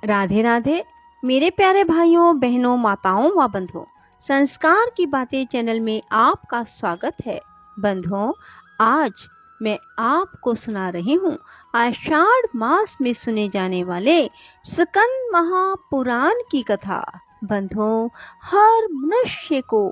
राधे राधे मेरे प्यारे भाइयों बहनों माताओं व बंधुओं, संस्कार की बातें चैनल में आपका स्वागत है। बंधुओं, आज मैं आपको सुना रही हूँ आषाढ़ मास में सुने जाने वाले स्कंद महापुराण की कथा। बंधुओं, हर मनुष्य को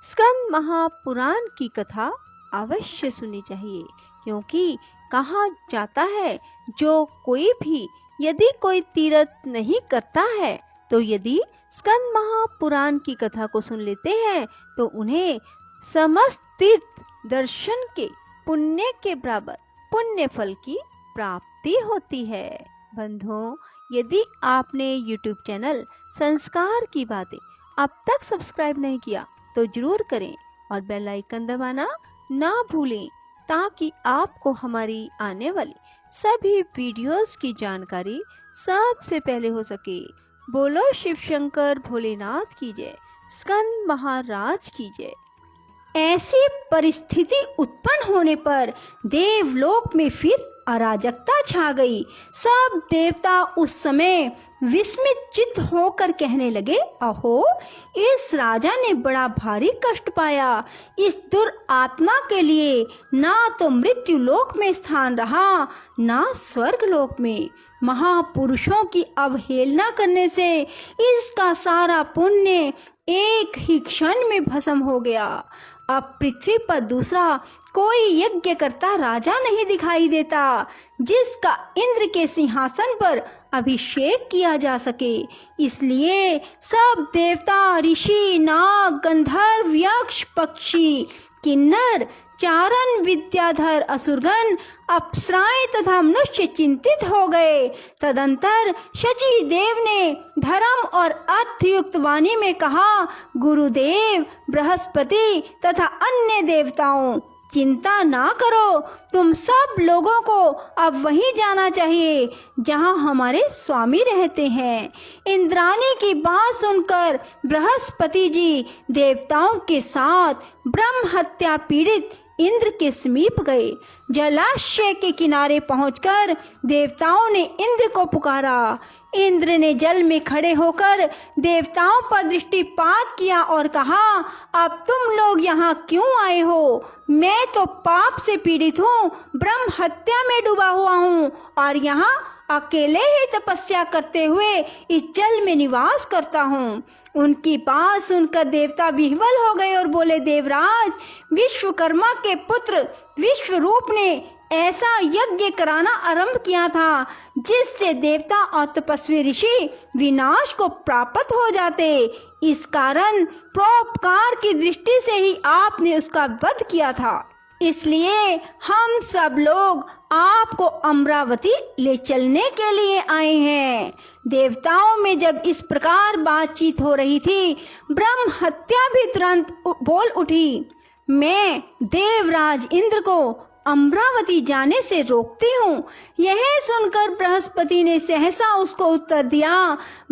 स्कंद महापुराण की कथा अवश्य सुननी चाहिए, क्योंकि कहा जाता है जो कोई भी यदि कोई तीर्थ नहीं करता है तो यदि स्कंद महापुराण की कथा को सुन लेते हैं तो उन्हें समस्त तीर्थ दर्शन के पुण्य के बराबर पुण्य फल की प्राप्ति होती है। बंधुओं, यदि आपने YouTube चैनल संस्कार की बातें अब तक सब्सक्राइब नहीं किया तो जरूर करें और बेल आइकन दबाना ना भूलें, ताकि आपको हमारी आने वाली सभी वीडियोस की जानकारी सबसे पहले हो सके। बोलो शिव शंकर भोलेनाथ की जय, स्कंद महाराज की जय। ऐसी परिस्थिति उत्पन्न होने पर देवलोक में फिर अराजकता छा गई। सब देवता उस समय विस्मित चित्त होकर कहने लगे, अहो, इस राजा ने बड़ा भारी कष्ट पाया। इस दुरात्मा के लिए ना तो मृत्यु लोक में स्थान रहा, ना स्वर्ग लोक में। महापुरुषों की अवहेलना करने से इसका सारा पुण्य एक ही क्षण में भस्म हो गया। अब पृथ्वी पर दूसरा कोई यज्ञ करता राजा नहीं दिखाई देता जिसका इंद्र के सिंहासन पर अभिषेक किया जा सके। इसलिए सब देवता, ऋषि, नाग, गंधर्व, यक्ष, पक्षी, किन्नर, चारण, विद्याधर, असुरगण, अप्सराएं तथा मनुष्य चिंतित हो गए। तदंतर शची देव ने धर्म और अर्थयुक्त वाणी में कहा, गुरुदेव, बृहस्पति तथा अन्य देवताओं, चिंता ना करो। तुम सब लोगों को अब वहीं जाना चाहिए जहां हमारे स्वामी रहते हैं। इंद्राणी की बात सुनकर बृहस्पति जी देवताओं के साथ ब्रह्म हत्या पीड़ित इंद्र के समीप गए। जलाशय के किनारे पहुंचकर देवताओं ने इंद्र को पुकारा। इंद्र ने जल में खड़े होकर देवताओं पर दृष्टिपात किया और कहा, अब तुम लोग यहाँ क्यों आए हो? मैं तो पाप से पीड़ित हूँ, ब्रह्म हत्या में डूबा हुआ हूँ और यहाँ अकेले ही तपस्या करते हुए इस जल में निवास करता हूँ। उनकी बात सुनकर देवता विह्वल हो गए और बोले, देवराज, विश्वकर्मा के पुत्र विश्वरूप ने ऐसा यज्ञ कराना आरंभ किया था जिससे देवता और तपस्वी ऋषि विनाश को प्राप्त हो जाते। इस कारण परोपकार की दृष्टि से ही आपने उसका वध किया था। इसलिए हम सब लोग आपको अमरावती ले चलने के लिए आए हैं। देवताओं में जब इस प्रकार बातचीत हो रही थी, ब्रह्म हत्या भी तुरंत बोल उठी, मैं देवराज इंद्र को अमरावती जाने से रोकती हूँ। यह सुनकर बृहस्पति ने सहसा उसको उत्तर दिया,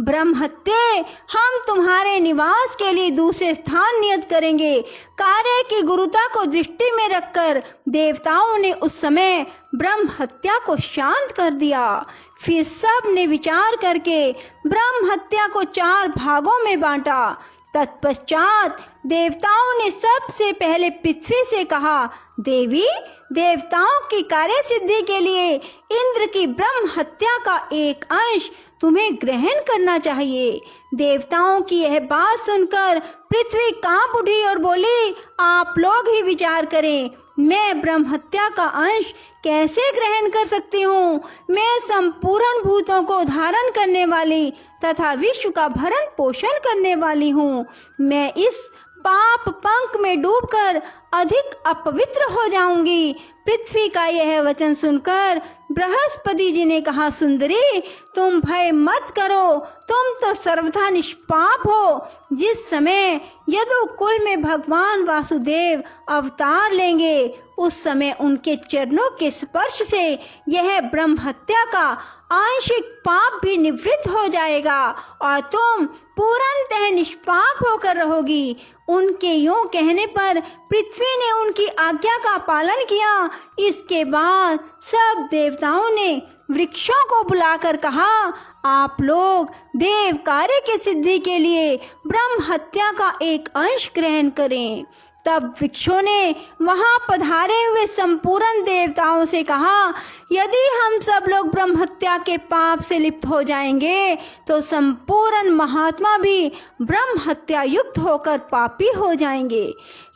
ब्रह्महत्ये, हम तुम्हारे निवास के लिए दूसरे स्थान नियत करेंगे। कार्य की गुरुता को दृष्टि में रखकर देवताओं ने उस समय ब्रह्म हत्या को शांत कर दिया। फिर सब ने विचार करके ब्रह्म हत्या को 4 भागों में बांटा। तत्पश्चात देवताओं ने सबसे पहले पृथ्वी से कहा, देवी, देवताओं की कार्य सिद्धि के लिए इंद्र की ब्रह्म हत्या का एक अंश तुम्हें ग्रहण करना चाहिए। देवताओं की यह बात सुनकर पृथ्वी कांप उठी और बोली, आप लोग ही विचार करें, मैं ब्रह्म हत्या का अंश कैसे ग्रहण कर सकती हूँ? मैं संपूर्ण भूतों को धारण करने वाली तथा विश्व का भरण पोषण करने वाली हूँ। मैं इस पाप पंख में डूबकर अधिक अपवित्र हो जाऊंगी। पृथ्वी का यह वचन सुनकर बृहस्पति जी ने कहा, सुंदरी, तुम भय मत करो, तुम तो सर्वथा निष्पाप हो। जिस समय यदुकुल में भगवान वासुदेव अवतार लेंगे, उस समय उनके चरणों के स्पर्श से यह ब्रह्म हत्या का आंशिक पाप भी निवृत्त हो जाएगा और तुम पूर्णतः निष्पाप होकर रहोगी। उनके यूं कहने पर पृथ्वी ने उनकी आज्ञा का पालन किया। इसके बाद सब देवताओं ने वृक्षों को बुलाकर कहा, आप लोग देव कार्य की सिद्धि के लिए ब्रह्म हत्या का एक अंश ग्रहण करें। तब वृक्षों ने वहां पधारे हुए संपूर्ण देवताओं से कहा, यदि हम सब लोग ब्रह्म हत्या के पाप से लिप्त हो जाएंगे तो संपूर्ण महात्मा भी ब्रह्म हत्या युक्त होकर पापी हो जाएंगे।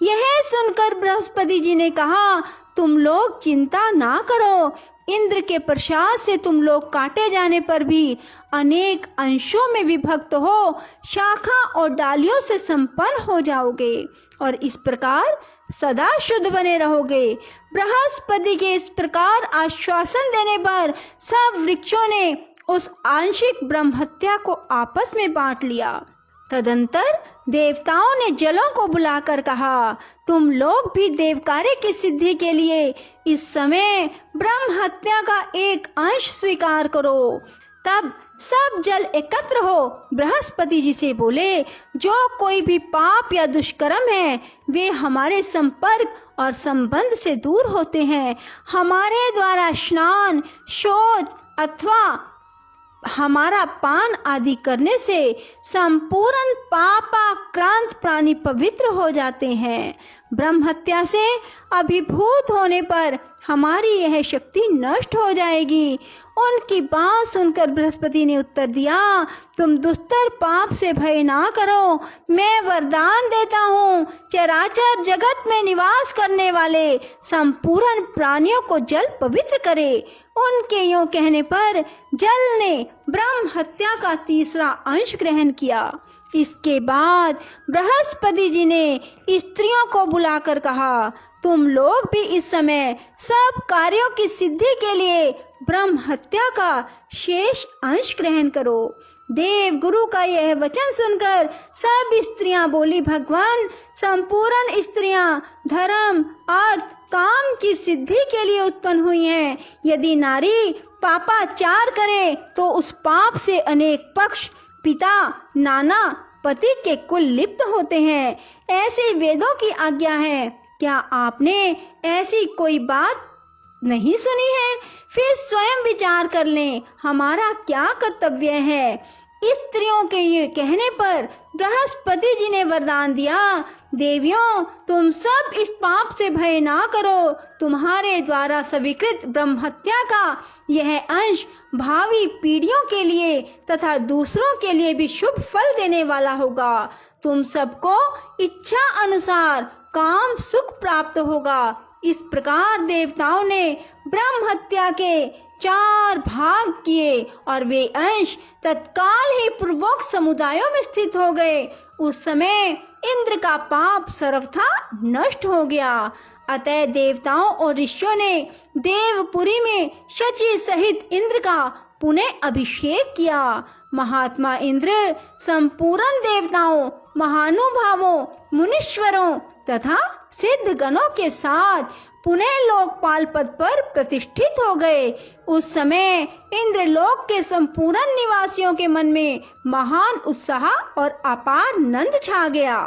यह सुनकर बृहस्पति जी ने कहा, तुम लोग चिंता ना करो, इंद्र के प्रसाद से तुम लोग काटे जाने पर भी अनेक अंशों में विभक्त हो शाखा और डालियों से संपन्न हो जाओगे और इस प्रकार सदा शुद्ध बने रहोगे। बृहस्पति के इस प्रकार आश्वासन देने पर सब वृक्षों ने उस आंशिक ब्रह्म हत्या को आपस में बांट लिया। तदंतर देवताओं ने जलों को बुलाकर कहा, तुम लोग भी देव कार्य की सिद्धि के लिए इस समय ब्रह्म हत्या का एक अंश स्वीकार करो। तब सब जल एकत्र हो बृहस्पति जी से बोले, जो कोई भी पाप या दुष्कर्म है वे हमारे संपर्क और संबंध से दूर होते हैं। हमारे द्वारा स्नान, शौच अथवा हमारा पान आदि करने से संपूर्ण पापाक्रांत प्राणी पवित्र हो जाते हैं। ब्रह्म हत्या से अभिभूत होने पर हमारी यह शक्ति नष्ट हो जाएगी। उनकी बात सुनकर बृहस्पति ने उत्तर दिया, तुम दुस्तर पाप से भय ना करो, मैं वरदान देता हूँ, चराचर जगत में निवास करने वाले संपूर्ण प्राणियों को जल पवित्र करे। उनके यूं कहने पर जल ने ब्रह्म हत्या का तीसरा अंश ग्रहण किया। इसके बाद बृहस्पति जी ने स्त्रियों को बुलाकर कहा, तुम लोग भी इस समय सब कार्यों की सिद्धि के लिए ब्रह्म हत्या का शेष अंश ग्रहण करो। देव गुरु का यह वचन सुनकर सब स्त्रियां बोली, भगवान, संपूर्ण स्त्रियां धर्म, अर्थ, काम की सिद्धि के लिए उत्पन्न हुई हैं। यदि नारी पापाचार करे तो उस पाप से अनेक पक्ष, पिता, नाना, पति के कुल लिप्त होते हैं। ऐसी वेदों की आज्ञा है। क्या आपने ऐसी कोई बात नहीं सुनी है? फिर स्वयं विचार कर लें, हमारा क्या कर्तव्य है। स्त्रियों के ये कहने पर बृहस्पति जी ने वरदान दिया, देवियों, तुम सब इस पाप से भय ना करो। तुम्हारे द्वारा स्वीकृत ब्रह्म हत्या का यह अंश भावी पीढ़ियों के लिए तथा दूसरों के लिए भी शुभ फल देने वाला होगा। तुम सबको इच्छा अनुसार काम सुख प्राप्त होगा। इस प्रकार देवताओं ने ब्रह्म हत्या के 4 भाग किए और वे अंश तत्काल ही पूर्वोक्त समुदायों में स्थित हो गए। उस समय इंद्र का पाप सर्वथा नष्ट हो गया। अतः देवताओं और ऋषियों ने देवपुरी में शची सहित इंद्र का पुनः अभिषेक किया। महात्मा इंद्र संपूर्ण देवताओं, महानुभावों, मुनीश्वरों तथा सिद्ध गणों के साथ पुनः लोकपाल पद पर प्रतिष्ठित हो गए। उस समय इंद्रलोक के संपूर्ण निवासियों के मन में महान उत्साह और अपार नंद छा गया।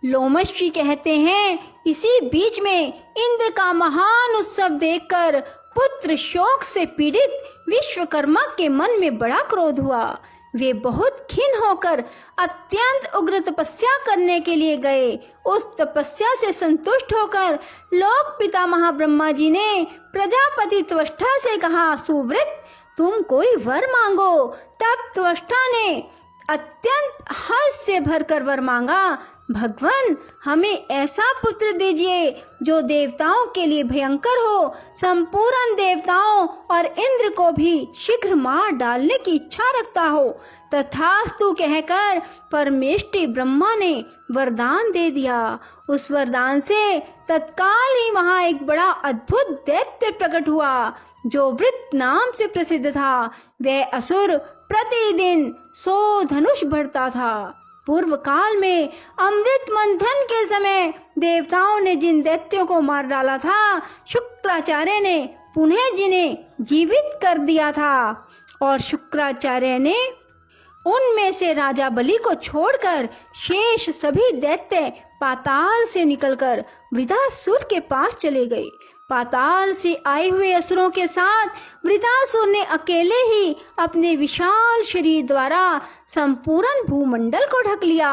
लोमशी कहते हैं, इसी बीच में इंद्र का महान उत्सव देखकर पुत्र शोक से पीड़ित विश्वकर्मा के मन में बड़ा क्रोध हुआ। वे बहुत खिन्न होकर अत्यंत उग्र तपस्या करने के लिए गए। उस तपस्या से संतुष्ट होकर लोक पिता महाब्रह्मा जी ने प्रजापति त्वष्टा से कहा, सुव्रत, तुम कोई वर मांगो। तब त्वष्टा ने अत्यंत हर्ष से भरकर वर मांगा, भगवान, हमें ऐसा पुत्र दीजिए जो देवताओं के लिए भयंकर हो, संपूर्ण देवताओं और इंद्र को भी शीघ्र मार डालने की इच्छा रखता हो। तथास्तु कहकर परमेष्टि ब्रह्मा ने वरदान दे दिया। उस वरदान से तत्काल ही वहां एक बड़ा अद्भुत दैत्य प्रकट हुआ जो वृत्त नाम से प्रसिद्ध था। वह असुर प्रतिदिन 100 धनुष बढ़ता था। पूर्व काल में अमृत मंथन के समय देवताओं ने जिन दैत्यों को मार डाला था, शुक्राचार्य ने पुनः जिन्हें जीवित कर दिया था और शुक्राचार्य ने उनमें से राजा बलि को छोड़कर शेष सभी दैत्य पाताल से निकलकर वृदासुर के पास चले गए। पाताल से आए हुए असुरों के साथ वृत्रासुर ने अकेले ही अपने विशाल शरीर द्वारा संपूर्ण भूमंडल को ढक लिया।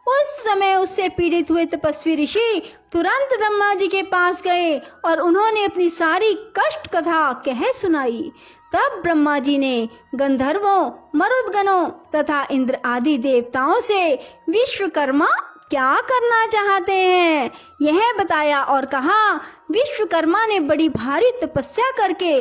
उस समय उससे पीड़ित हुए तपस्वी ऋषि तुरंत ब्रह्मा जी के पास गए और उन्होंने अपनी सारी कष्ट कथा कह सुनाई। तब ब्रह्मा जी ने गंधर्वों, मरुदगणों तथा इंद्र आदि देवताओं से विश्वकर्मा क्या करना चाहते हैं यह बताया और कहा, विश्वकर्मा ने बड़ी भारी तपस्या करके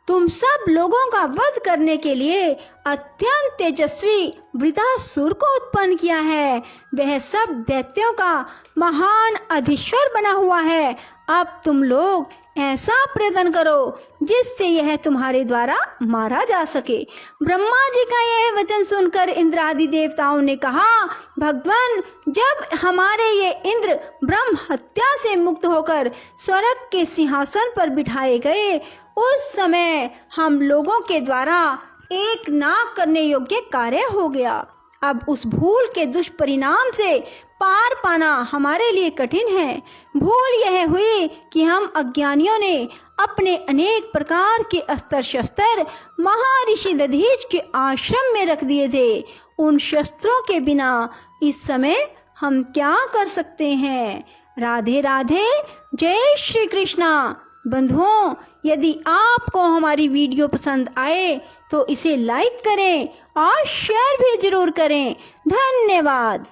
तुम सब लोगों का वध करने के लिए अत्यंत तेजस्वी वृत्रासुर को उत्पन्न किया है। वह सब दैत्यों का महान अधीश्वर बना हुआ है। अब तुम लोग ऐसा प्रयत्न करो जिससे यह तुम्हारे द्वारा मारा जा सके। ब्रह्मा जी का यह वचन सुनकर इंद्र आदि देवताओं ने कहा, भगवान, जब हमारे ये इंद्र ब्रह्म हत्या से मुक्त होकर स्वर्ग के सिंहासन पर बिठाए गए, उस समय हम लोगों के द्वारा एक ना करने योग्य कार्य हो गया। अब उस भूल के दुष्परिणाम से पार पाना हमारे लिए कठिन है। भूल यह हुई कि हम अज्ञानियों ने अपने अनेक प्रकार के अस्त्र शस्त्र महर्षि दधीच के आश्रम में रख दिए थे। उन शस्त्रों के बिना इस समय हम क्या कर सकते हैं। राधे राधे, जय श्री कृष्णा। बंधुओं, यदि आपको हमारी वीडियो पसंद आए तो इसे लाइक करें और शेयर भी जरूर करें। धन्यवाद।